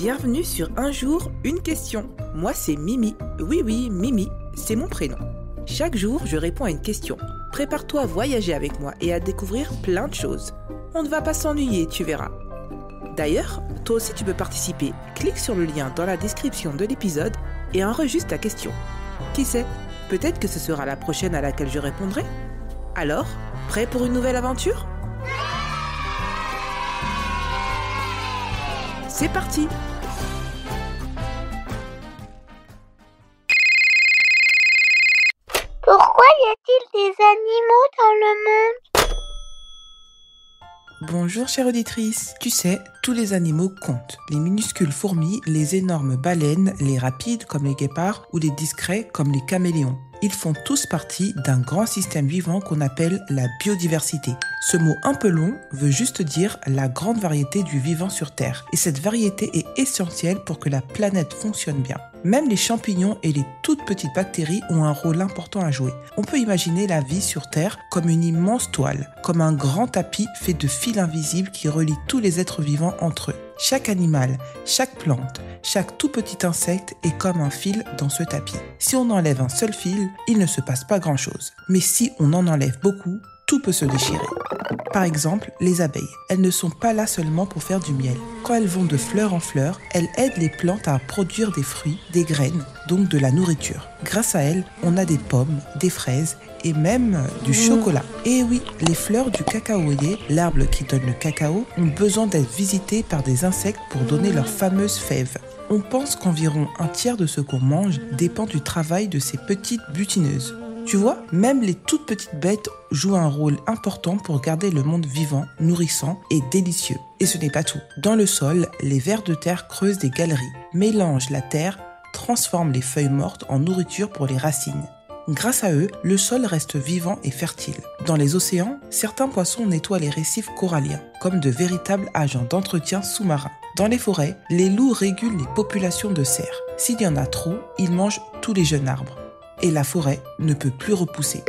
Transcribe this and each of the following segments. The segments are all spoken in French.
Bienvenue sur Un jour, une question. Moi, c'est Mimi. Oui, Mimi, c'est mon prénom. Chaque jour, je réponds à une question. Prépare-toi à voyager avec moi et à découvrir plein de choses. On ne va pas s'ennuyer, tu verras. D'ailleurs, toi aussi tu peux participer. Clique sur le lien dans la description de l'épisode et enregistre ta question. Qui sait, peut-être que ce sera la prochaine à laquelle je répondrai. Alors, prêt pour une nouvelle aventure ? C'est parti ! Pourquoi y a-t-il des animaux dans le monde ? Bonjour chère auditrice. Tu sais, tous les animaux comptent. Les minuscules fourmis, les énormes baleines, les rapides comme les guépards ou les discrets comme les caméléons. Ils font tous partie d'un grand système vivant qu'on appelle la biodiversité. Ce mot un peu long veut juste dire la grande variété du vivant sur Terre. Et cette variété est essentielle pour que la planète fonctionne bien. Même les champignons et les toutes petites bactéries ont un rôle important à jouer. On peut imaginer la vie sur Terre comme une immense toile, comme un grand tapis fait de fils invisibles qui relient tous les êtres vivants entre eux. Chaque animal, chaque plante, chaque tout petit insecte est comme un fil dans ce tapis. Si on enlève un seul fil, il ne se passe pas grand-chose. Mais si on en enlève beaucoup, tout peut se déchirer. Par exemple, les abeilles. Elles ne sont pas là seulement pour faire du miel. Quand elles vont de fleur en fleur, elles aident les plantes à produire des fruits, des graines, donc de la nourriture. Grâce à elles, on a des pommes, des fraises et même du chocolat. Et oui, les fleurs du cacaoyer, l'arbre qui donne le cacao, ont besoin d'être visitées par des insectes pour donner leurs fameuses fèves. On pense qu'environ un tiers de ce qu'on mange dépend du travail de ces petites butineuses. Tu vois, même les toutes petites bêtes jouent un rôle important pour garder le monde vivant, nourrissant et délicieux. Et ce n'est pas tout. Dans le sol, les vers de terre creusent des galeries, mélangent la terre, transforment les feuilles mortes en nourriture pour les racines. Grâce à eux, le sol reste vivant et fertile. Dans les océans, certains poissons nettoient les récifs coralliens, comme de véritables agents d'entretien sous-marins. Dans les forêts, les loups régulent les populations de cerfs. S'il y en a trop, ils mangent tous les jeunes arbres. Et la forêt ne peut plus repousser.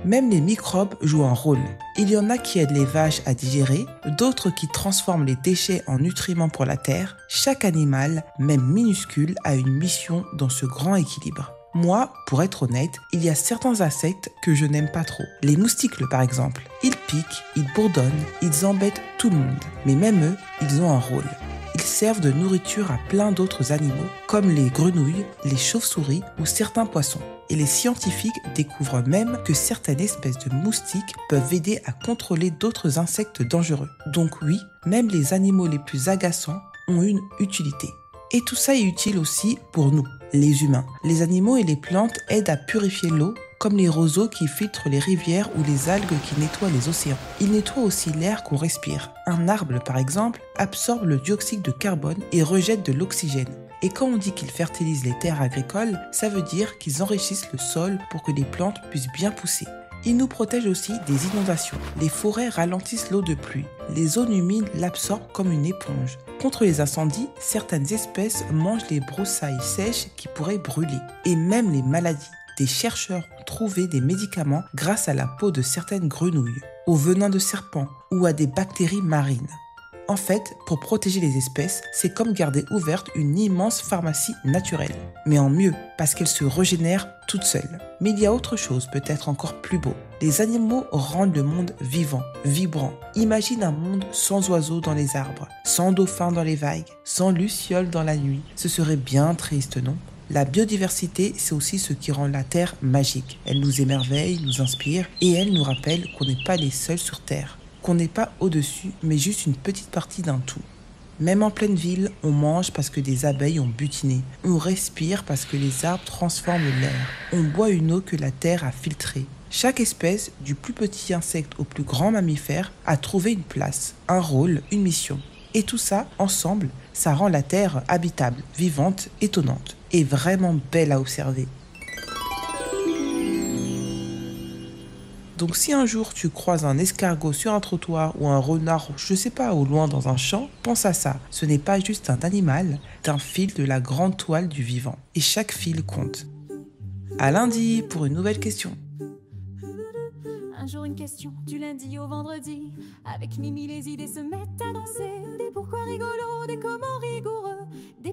Même les microbes jouent un rôle. Il y en a qui aident les vaches à digérer, d'autres qui transforment les déchets en nutriments pour la terre. Chaque animal, même minuscule, a une mission dans ce grand équilibre. Moi, pour être honnête, il y a certains insectes que je n'aime pas trop. Les moustiques, par exemple. Ils piquent, ils bourdonnent, ils embêtent tout le monde. Mais même eux, ils ont un rôle. Ils servent de nourriture à plein d'autres animaux, comme les grenouilles, les chauves-souris ou certains poissons. Et les scientifiques découvrent même que certaines espèces de moustiques peuvent aider à contrôler d'autres insectes dangereux. Donc oui, même les animaux les plus agaçants ont une utilité. Et tout ça est utile aussi pour nous, les humains. Les animaux et les plantes aident à purifier l'eau, comme les roseaux qui filtrent les rivières ou les algues qui nettoient les océans. Ils nettoient aussi l'air qu'on respire. Un arbre, par exemple, absorbe le dioxyde de carbone et rejette de l'oxygène. Et quand on dit qu'ils fertilisent les terres agricoles, ça veut dire qu'ils enrichissent le sol pour que les plantes puissent bien pousser. Ils nous protègent aussi des inondations. Les forêts ralentissent l'eau de pluie. Les zones humides l'absorbent comme une éponge. Contre les incendies, certaines espèces mangent les broussailles sèches qui pourraient brûler. Et même les maladies. Des chercheurs ont trouvé des médicaments grâce à la peau de certaines grenouilles, au venin de serpents ou à des bactéries marines. En fait, pour protéger les espèces, c'est comme garder ouverte une immense pharmacie naturelle. Mais en mieux, parce qu'elle se régénère toute seule. Mais il y a autre chose, peut-être encore plus beau. Les animaux rendent le monde vivant, vibrant. Imagine un monde sans oiseaux dans les arbres, sans dauphins dans les vagues, sans lucioles dans la nuit. Ce serait bien triste, non ? La biodiversité, c'est aussi ce qui rend la Terre magique. Elle nous émerveille, nous inspire et elle nous rappelle qu'on n'est pas les seuls sur Terre. Qu'on n'est pas au-dessus, mais juste une petite partie d'un tout. Même en pleine ville, on mange parce que des abeilles ont butiné. On respire parce que les arbres transforment l'air. On boit une eau que la terre a filtrée. Chaque espèce, du plus petit insecte au plus grand mammifère, a trouvé une place, un rôle, une mission. Et tout ça, ensemble, ça rend la terre habitable, vivante, étonnante et vraiment belle à observer. Donc si un jour tu croises un escargot sur un trottoir ou un renard, je sais pas, au loin dans un champ, pense à ça. Ce n'est pas juste un animal, c'est un fil de la grande toile du vivant. Et chaque fil compte. À lundi pour une nouvelle question. Un jour une question, du lundi au vendredi. Avec Mimi les idées se mettent à danser. Des pourquoi rigolos, des comment rigoureux.